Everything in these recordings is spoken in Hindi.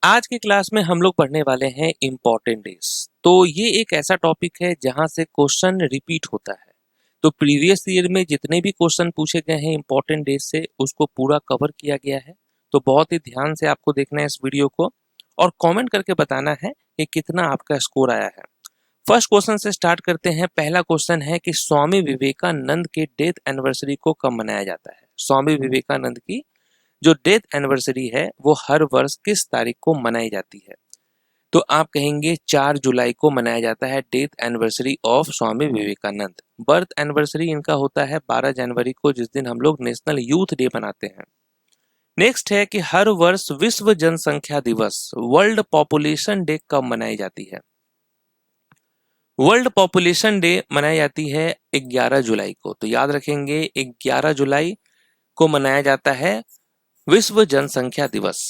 आज की क्लास में हम लोग पढ़ने वाले हैं इम्पोर्टेंट डेज। तो ये एक ऐसा टॉपिक है जहां से क्वेश्चन रिपीट होता है। तो प्रीवियस ईयर में जितने भी क्वेश्चन पूछे गए हैं इम्पोर्टेंट डेज से उसको पूरा कवर किया गया है। तो बहुत ही ध्यान से आपको देखना है इस वीडियो को और कमेंट करके बताना है कि कितना आपका स्कोर आया है। फर्स्ट क्वेश्चन से स्टार्ट करते हैं। पहला क्वेश्चन है कि स्वामी विवेकानंद के डेथ एनिवर्सरी को कब मनाया जाता है। स्वामी विवेकानंद की जो डेथ एनिवर्सरी है वो हर वर्ष किस तारीख को मनाई जाती है। तो आप कहेंगे 4 जुलाई को मनाया जाता है death anniversary of Swami Vivekananda. Birth anniversary इनका होता है 12 जनवरी को, जिस दिन हम लोग नेशनल यूथ डे मनाते हैं। नेक्स्ट है कि हर वर्ष विश्व जनसंख्या दिवस वर्ल्ड पॉपुलेशन डे कब मनाई जाती है। वर्ल्ड पॉपुलेशन डे मनाई जाती है 11 जुलाई को। तो याद रखेंगे 11 जुलाई को मनाया जाता है विश्व जनसंख्या दिवस।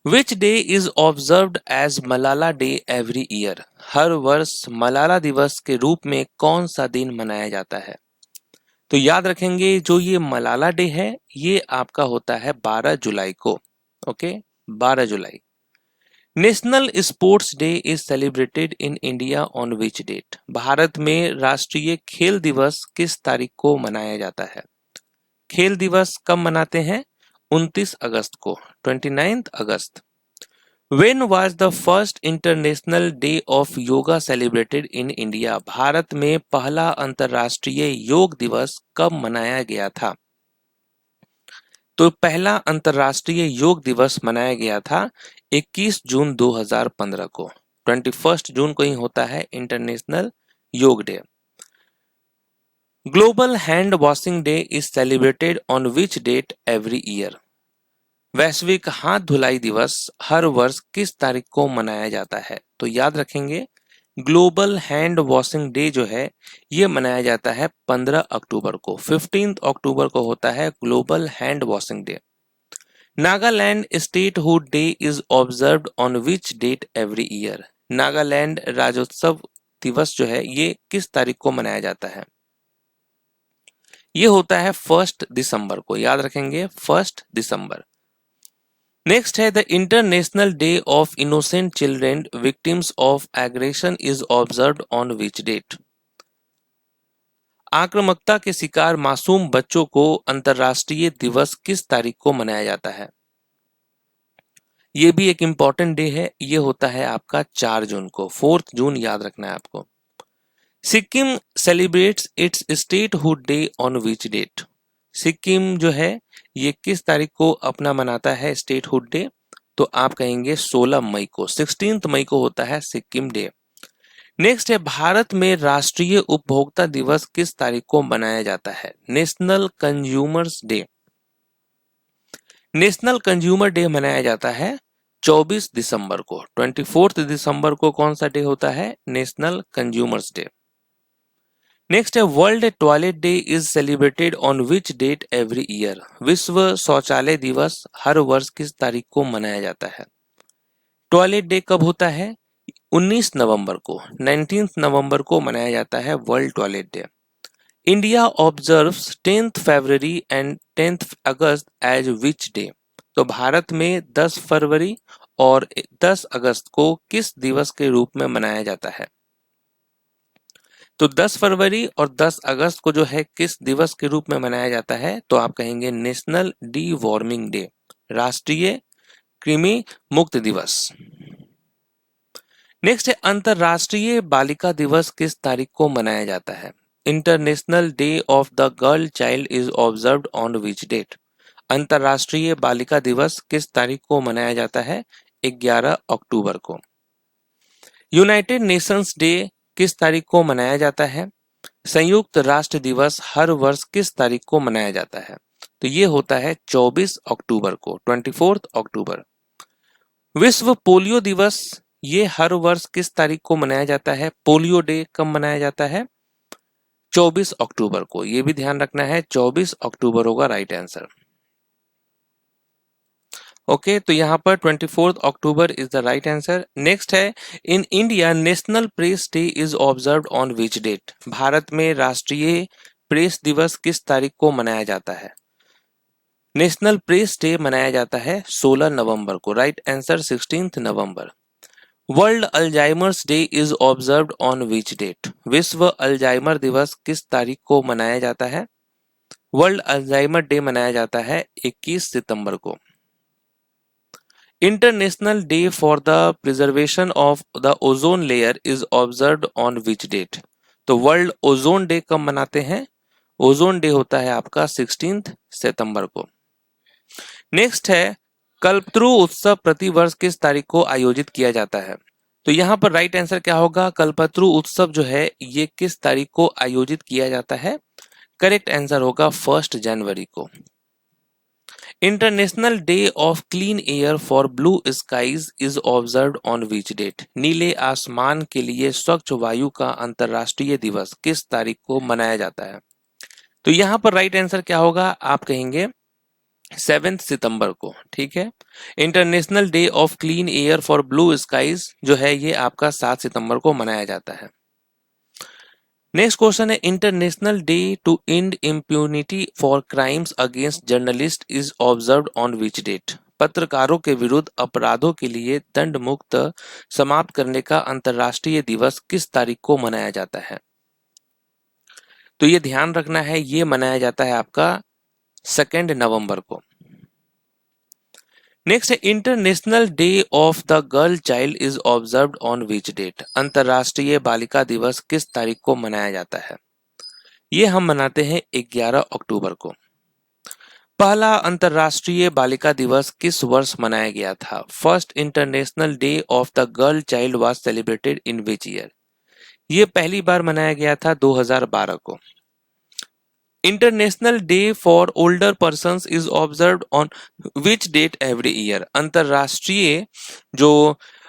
Which day is observed as Malala day every year. हर वर्ष मलाला दिवस के रूप में कौन सा दिन मनाया जाता है। तो याद रखेंगे जो ये मलाला डे है ये आपका होता है 12 जुलाई को। ओके, 12 जुलाई। National sports day is celebrated in India on which date. Bharat में राष्ट्रीय खेल दिवस किस तारीख को मनाया जाता है। खेल दिवस कब मनाते हैं? 29 अगस्त को, 29 अगस्त। When was the first International Day of Yoga celebrated in India? Bharat में पहला अंतर्राष्ट्रीय योग दिवस कब मनाया गया था। तो पहला अंतर्राष्ट्रीय योग दिवस मनाया गया था 21 जून 2015 को। 21 जून को ही होता है international yoga day. Global hand washing day is celebrated on which date every year. वैश्विक हाथ धुलाई दिवस हर वर्ष किस तारीख को मनाया जाता है। तो याद रखेंगे ग्लोबल हैंड वॉशिंग डे जो है ये मनाया जाता है 15 अक्टूबर को। 15 अक्टूबर को होता है global hand washing day. Nagaland statehood day is observed on which date every year. Nagaland राज्योत्सव दिवस जो है ये किस तारीख को मनाया जाता है। ये होता है 1 दिसंबर को। याद रखेंगे 1 दिसंबर। नेक्स्ट है the international day of innocent children victims of aggression is observed on which date. आक्रामकता के शिकार मासूम बच्चों को अंतर्राष्ट्रीय दिवस किस तारीख को मनाया जाता है। ये भी एक इंपॉर्टेंट डे है। ये होता है आपका 4 जून को, 4 जून याद रखना है आपको। Sikkim celebrates its statehood day on which date. Sikkim जो है ये किस तारीख को अपना मनाता है स्टेटहुड डे। तो आप कहेंगे 16 मई को, 16 मई को होता है सिक्किम डे। नेक्स्ट है भारत में राष्ट्रीय उपभोक्ता दिवस किस तारीख को मनाया जाता है। National consumers day. National consumer day मनाया जाता है 24 दिसंबर को। 24 दिसंबर को कौन सा डे होता है? National consumers day. नेक्स्ट है world toilet day is celebrated on which date every year. विश्व शौचालय दिवस हर वर्ष किस तारीख को मनाया जाता है। टॉयलेट डे कब होता है? 19 नवंबर को, 19 नवंबर को मनाया जाता है world toilet day. India observes 10th February and 10th August as which day. तो भारत में 10 फरवरी और 10 अगस्त को किस दिवस के रूप में मनाया जाता है। तो 10 फरवरी और 10 अगस्त को जो है किस दिवस के रूप में मनाया जाता है। तो आप कहेंगे नेशनल डी वार्मिंग डे, राष्ट्रीय कृमि मुक्त दिवस। नेक्स्ट है अंतरराष्ट्रीय बालिका दिवस किस तारीख को मनाया जाता है। International day of the girl child is observed on which date. अंतरराष्ट्रीय बालिका दिवस किस तारीख को मनाया जाता है? 11 अक्टूबर को। यूनाइटेड नेशंस डे किस तारीख को मनाया जाता है। संयुक्त राष्ट्र दिवस हर वर्ष किस तारीख को मनाया जाता है। तो ये होता है 24 अक्टूबर को, 24 अक्टूबर। विश्व पोलियो दिवस ये हर वर्ष किस तारीख को मनाया जाता है। पोलियो डे कब मनाया जाता है? 24 अक्टूबर को। ये भी ध्यान रखना है, 24 अक्टूबर होगा राइट आंसर। ओके, तो यहाँ पर 24 October is the right answer. Next है in India national press day is observed on which date. Bharat में राष्ट्रीय प्रेस दिवस किस तारीख को मनाया जाता है। नेशनल प्रेस डे मनाया जाता है 16 नवंबर को। राइट आंसर 16 नवंबर। World Alzheimer's day is observed on which date? विश्व अल्जाइमर दिवस किस तारीख को मनाया जाता है? वर्ल्ड अल्जाइमर डे मनाया जाता है 21 सितंबर को। International day for the preservation of the ozone layer is observed on which date? तो वर्ल्ड ओजोन डे कब मनाते हैं? ओजोन डे होता है आपका 16 सितंबर को। नेक्स्ट है, कल्पतरु उत्सव प्रतिवर्ष किस तारीख को आयोजित किया जाता है? तो यहाँ पर राइट आंसर क्या होगा? कल्पतरु उत्सव जो है ये किस तारीख को आयोजित किया जाता है? करेक्ट आंसर होगा 1 जनवरी को। International day of clean air for blue skies is observed on which date? नीले आसमान के लिए स्वच्छ वायु का अंतर्राष्ट्रीय दिवस किस तारीख को मनाया जाता है? तो यहाँ पर राइट आंसर क्या होगा? आप कहेंगे 7 सितंबर को। ठीक है, international day of clean air for blue skies जो है ये आपका 7 सितंबर को मनाया जाता है। नेक्स्ट क्वेश्चन है, international day to end impunity for crimes against journalist is observed on which date? पत्रकारों के विरुद्ध अपराधों के लिए दंड मुक्त समाप्त करने का अंतर्राष्ट्रीय दिवस किस तारीख को मनाया जाता है? तो ये ध्यान रखना है, ये मनाया जाता है आपका 2 नवंबर को। नेक्स्ट है, international day of the girl child is observed on which date? अंतर्राष्ट्रीय बालिका दिवस किस तारीख को मनाया जाता है? ये हम मनाते हैं 11 अक्टूबर को। पहला अंतर्राष्ट्रीय बालिका दिवस किस वर्ष मनाया गया था? First international day of the girl child was celebrated in which year? ये पहली बार मनाया गया था 2012 को। International day for older persons is observed on which date every year? अंतरराष्ट्रीय जो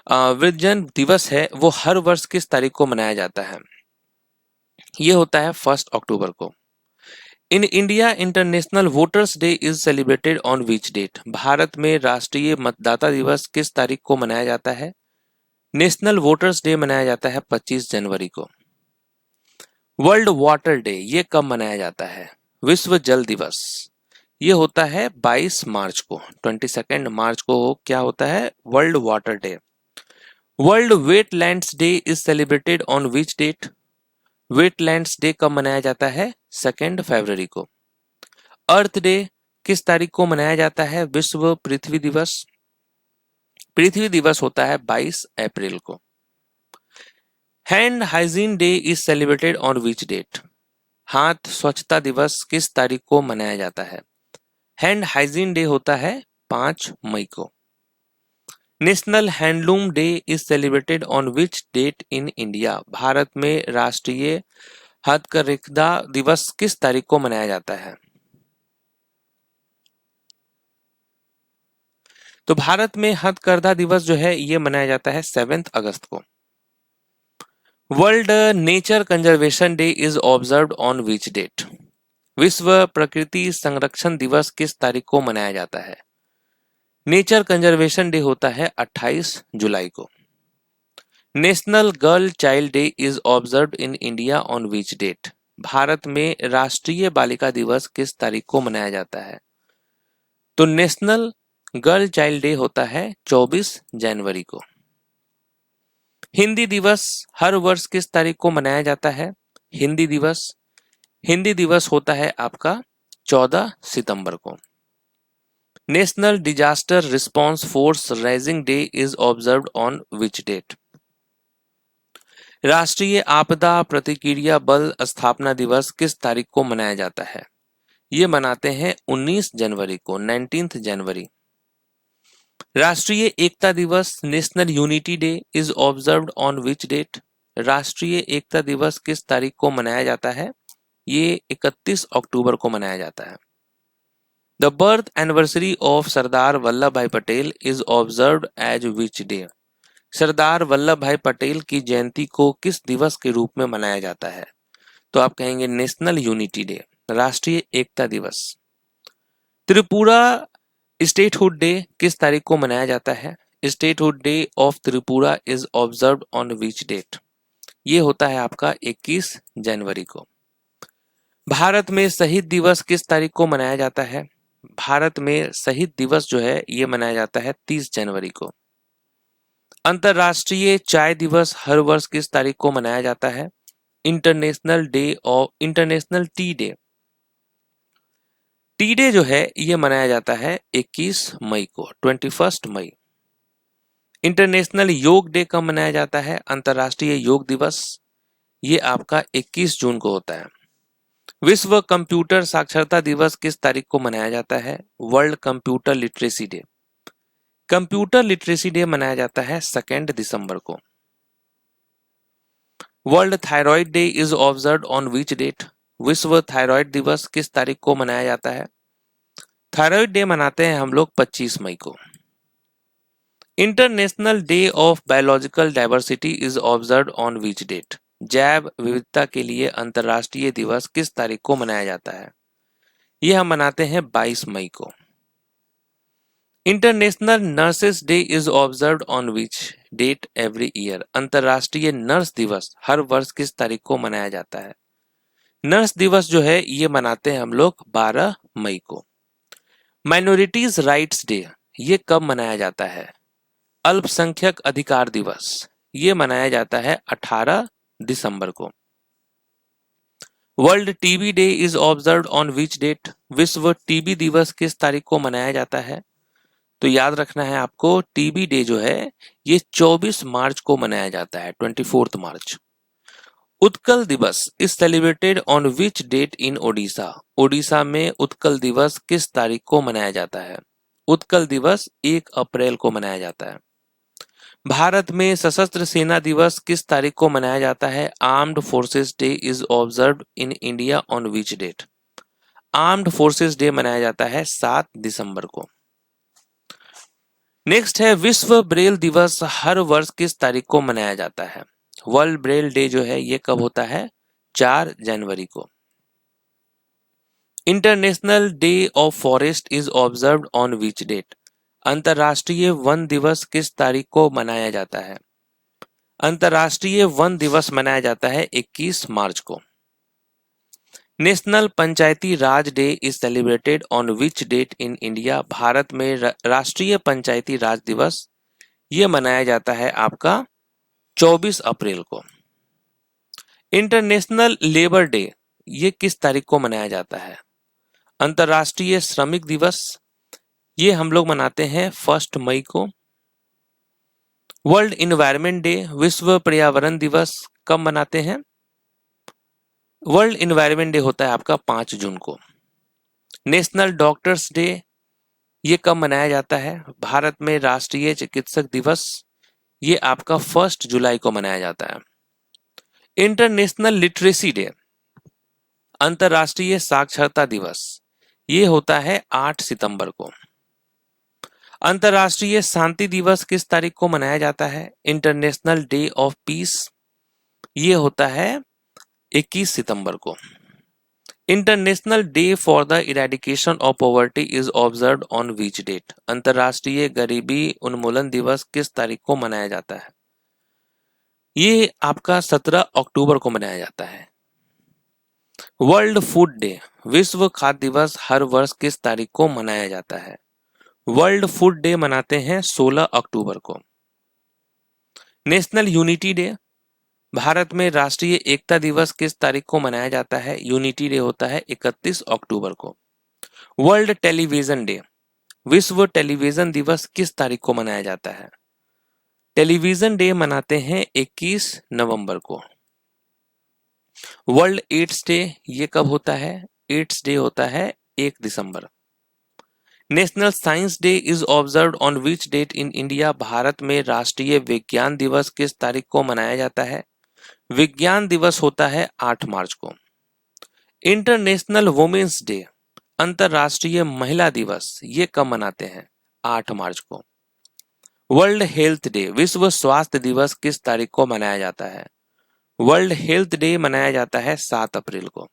वृद्धजन दिवस है वो हर वर्ष किस तारीख को मनाया जाता है? ये होता है 1 अक्टूबर को। In India international voters day is celebrated on which date? Bharat में राष्ट्रीय मतदाता दिवस किस तारीख को मनाया जाता है? नेशनल वोटर्स डे मनाया जाता है 25 जनवरी को। वर्ल्ड वाटर डे ये कब मनाया जाता है? विश्व जल दिवस ये होता है 22 मार्च को। 22 मार्च को क्या होता है? World water day. World wetlands day is celebrated on which date? Wetlands day कब मनाया जाता है? 2 फरवरी को। अर्थ डे किस तारीख को मनाया जाता है? विश्व पृथ्वी दिवस। पृथ्वी दिवस होता है 22 अप्रैल को। Hand hygiene day is celebrated on which date? हाथ स्वच्छता दिवस किस तारीख को मनाया जाता है? हैंड हाइजीन डे होता है 5 मई को। National handloom day is celebrated on which date in India? Bharat में राष्ट्रीय हथकरघा दिवस किस तारीख को मनाया जाता है? तो भारत में हथकरघा दिवस जो है ये मनाया जाता है 7 अगस्त को। World nature conservation day is observed on which date? विश्व प्रकृति संरक्षण दिवस किस तारीख को मनाया जाता है? नेचर कंजर्वेशन डे होता है 28 जुलाई को। National girl child day is observed in India on which date? Bharat में राष्ट्रीय बालिका दिवस किस तारीख को मनाया जाता है? तो नेशनल गर्ल चाइल्ड डे होता है 24 जनवरी को। हिंदी दिवस हर वर्ष किस तारीख को मनाया जाता है? हिंदी दिवस होता है आपका 14 सितंबर को। National disaster response force raising day is observed on which date? राष्ट्रीय आपदा प्रतिक्रिया बल स्थापना दिवस किस तारीख को मनाया जाता है? ये मनाते हैं 19 जनवरी को, 19 जनवरी। राष्ट्रीय एकता दिवस national unity day is observed on which date? राष्ट्रीय एकता दिवस किस तारीख को मनाया जाता है? ये 31 अक्टूबर को मनाया जाता है। The birth anniversary of Sardar Vallabh Bhai Patel is observed as which day? Sardar Vallabh Bhai Patel की जयंती को किस दिवस के रूप में मनाया जाता है? तो आप कहेंगे नेशनल यूनिटी डे, राष्ट्रीय एकता दिवस। त्रिपुरा स्टेटहुड डे किस तारीख को मनाया जाता है? Statehood day of Tripura is observed on which date? ये होता है आपका 21 जनवरी को। भारत में शहीद दिवस किस तारीख को मनाया जाता है? भारत में शहीद दिवस जो है ये मनाया जाता है 30 जनवरी को। अंतर्राष्ट्रीय चाय दिवस हर वर्ष किस तारीख को मनाया जाता है? International T day. T day जो है ये मनाया जाता है 21 मई को, 21 मई। इंटरनेशनल योग डे कब मनाया जाता है? अंतर्राष्ट्रीय योग दिवस ये आपका 21 जून को होता है। विश्व कंप्यूटर साक्षरता दिवस किस तारीख को मनाया जाता है? World computer literacy day. Computer literacy day मनाया जाता है 2 दिसंबर को। World thyroid day is observed on which date? विश्व थायराइड दिवस किस तारीख को मनाया जाता है? थायराइड डे मनाते हैं हम लोग 25 मई को। International day of biological diversity is observed on which date? जैव विविधता के लिए अंतर्राष्ट्रीय दिवस किस तारीख को मनाया जाता है? यह हम मनाते हैं 22 मई को। International nurses day is observed on which date every year? अंतर्राष्ट्रीय नर्स दिवस हर वर्ष किस तारीख को मनाया जाता है? नर्स दिवस जो है ये मनाते हैं हम लोग 12 मई को। माइनॉरिटीज राइट्स डे ये कब मनाया जाता है? अल्पसंख्यक अधिकार दिवस ये मनाया जाता है 18 दिसंबर को। World TB day is observed on which date? विश्व टीबी दिवस किस तारीख को मनाया जाता है? तो याद रखना है आपको, टीबी डे जो है ये 24 मार्च को मनाया जाता है, 24 March. Utkal Divas is celebrated on which date in Odisha? Odisha में उत्कल दिवस किस तारीख को मनाया जाता है? उत्कल दिवस 1 अप्रैल को मनाया जाता है। भारत में सशस्त्र सेना दिवस किस तारीख को मनाया जाता है? Armed forces day is observed in India on which date? Armed forces day मनाया जाता है 7 दिसंबर को। नेक्स्ट है विश्व ब्रेल दिवस हर वर्ष किस तारीख को मनाया जाता है? वर्ल्ड ब्रेल डे जो है ये कब होता है? 4 जनवरी को। International day of forest is observed on which date? अंतर्राष्ट्रीय वन दिवस किस तारीख को मनाया जाता है? अंतर्राष्ट्रीय वन दिवस मनाया जाता है 21 मार्च को। National panchayati raj day is celebrated on which date in India? Bharat में राष्ट्रीय पंचायती राज दिवस ये मनाया जाता है आपका 24 अप्रैल को। इंटरनेशनल लेबर डे ये किस तारीख को मनाया जाता है? अंतर्राष्ट्रीय श्रमिक दिवस ये हम लोग मनाते हैं 1 मई को। वर्ल्ड इन्वायरमेंट डे विश्व पर्यावरण दिवस कब मनाते हैं? वर्ल्ड इन्वायरमेंट डे होता है आपका 5 जून को। नेशनल डॉक्टर्स डे ये कब मनाया जाता है? भारत में राष्ट्रीय चिकित्सक दिवस ये आपका 1 जुलाई को मनाया जाता है। इंटरनेशनल लिटरेसी डे अंतर्राष्ट्रीय साक्षरता दिवस ये होता है 8 सितंबर को। अंतर्राष्ट्रीय शांति दिवस किस तारीख को मनाया जाता है? इंटरनेशनल डे ऑफ पीस ये होता है 21 सितंबर को। International day for the eradication of poverty is observed on which date? अंतर्राष्ट्रीय गरीबी उन्मूलन दिवस किस तारीख को मनाया जाता है? ये आपका 17 अक्टूबर को मनाया जाता है। वर्ल्ड फूड डे विश्व खाद्य दिवस हर वर्ष किस तारीख को मनाया जाता है? वर्ल्ड फूड डे मनाते हैं 16 अक्टूबर को। नेशनल यूनिटी डे भारत में राष्ट्रीय एकता दिवस किस तारीख को मनाया जाता है? यूनिटी डे होता है 31 अक्टूबर को। वर्ल्ड टेलीविजन डे विश्व टेलीविजन दिवस किस तारीख को मनाया जाता है? टेलीविजन डे मनाते हैं 21 नवंबर को। वर्ल्ड एड्स डे ये कब होता है? एड्स डे होता है 1 दिसंबर। National science day is observed on which date in India? Bharat में राष्ट्रीय विज्ञान दिवस किस तारीख को मनाया जाता है? विज्ञान दिवस होता है 8 मार्च को। इंटरनेशनल वुमेन्स डे अंतरराष्ट्रीय महिला दिवस ये कब मनाते हैं? 8 मार्च को। वर्ल्ड हेल्थ डे विश्व स्वास्थ्य दिवस किस तारीख को मनाया जाता है? वर्ल्ड हेल्थ डे मनाया जाता है 7 अप्रैल को।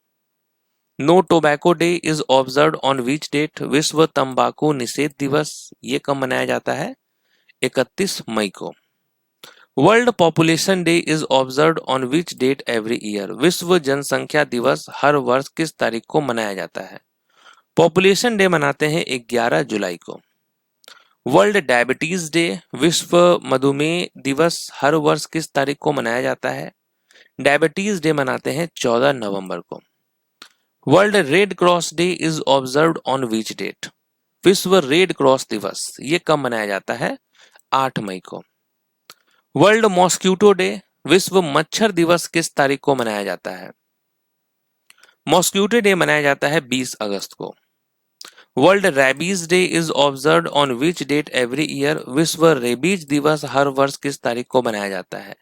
No tobacco day is observed on which date? विश्व तंबाकू निषेध दिवस ये कब मनाया जाता है? 31 मई को। World population day is observed on which date every year? विश्व जनसंख्या दिवस हर वर्ष किस तारीख को मनाया जाता है? पॉपुलेशन डे मनाते हैं 11 जुलाई को। वर्ल्ड डायबिटीज डे, विश्व मधुमेह दिवस हर वर्ष किस तारीख को मनाया जाता है? डायबिटीज डे मनाते हैं 14 नवंबर को। World red cross day is observed on which date? विश्व रेड क्रॉस दिवस ये कब मनाया जाता है? 8 मई को। वर्ल्ड मॉस्क्यूटो डे, विश्व मच्छर दिवस किस तारीख को मनाया जाता है? मॉस्क्यूटो डे मनाया जाता है 20 अगस्त को। World rabies day is observed on which date every year? विश्व रेबीज दिवस हर वर्ष किस तारीख को मनाया जाता है?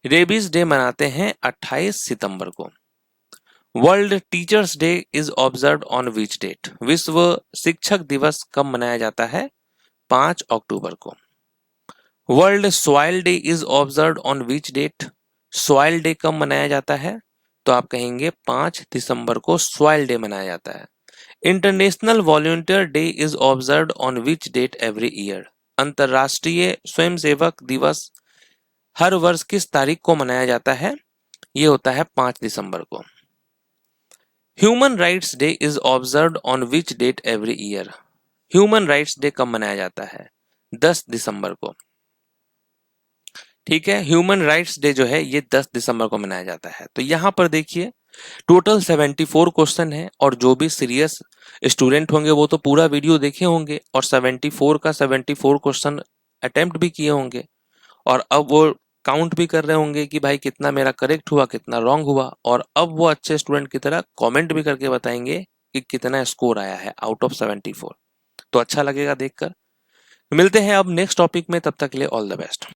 रेबीज डे मनाते हैं 28 सितंबर को। World teachers day is observed on which date? विश्व शिक्षक दिवस कब मनाया जाता है? 5 अक्टूबर को। World soil day is observed on which date? Soil day कब मनाया जाता है? तो आप कहेंगे 5 दिसंबर को सॉइल डे मनाया जाता है। International volunteer day is observed on which date every year? अंतरराष्ट्रीय स्वयंसेवक दिवस हर वर्ष किस तारीख को मनाया जाता है? ये होता है 5 दिसंबर को। Human rights day is observed on which date every year? Human rights day कब मनाया जाता है? 10 दिसंबर को। ठीक है, ह्यूमन राइट्स डे जो है ये 10 दिसंबर को मनाया जाता है। तो यहाँ पर देखिए टोटल 74 क्वेश्चन है और जो भी सीरियस स्टूडेंट होंगे वो तो पूरा वीडियो देखे होंगे और 74 का 74 क्वेश्चन अटेम्प्ट भी किए होंगे और अब वो काउंट भी कर रहे होंगे कि भाई कितना मेरा करेक्ट हुआ कितना रॉन्ग हुआ, और अब वो अच्छे स्टूडेंट की तरह कमेंट भी करके बताएंगे कि कितना स्कोर आया है आउट ऑफ 74। तो अच्छा लगेगा देखकर। मिलते हैं अब नेक्स्ट टॉपिक में, तब तक के लिए ऑल द बेस्ट।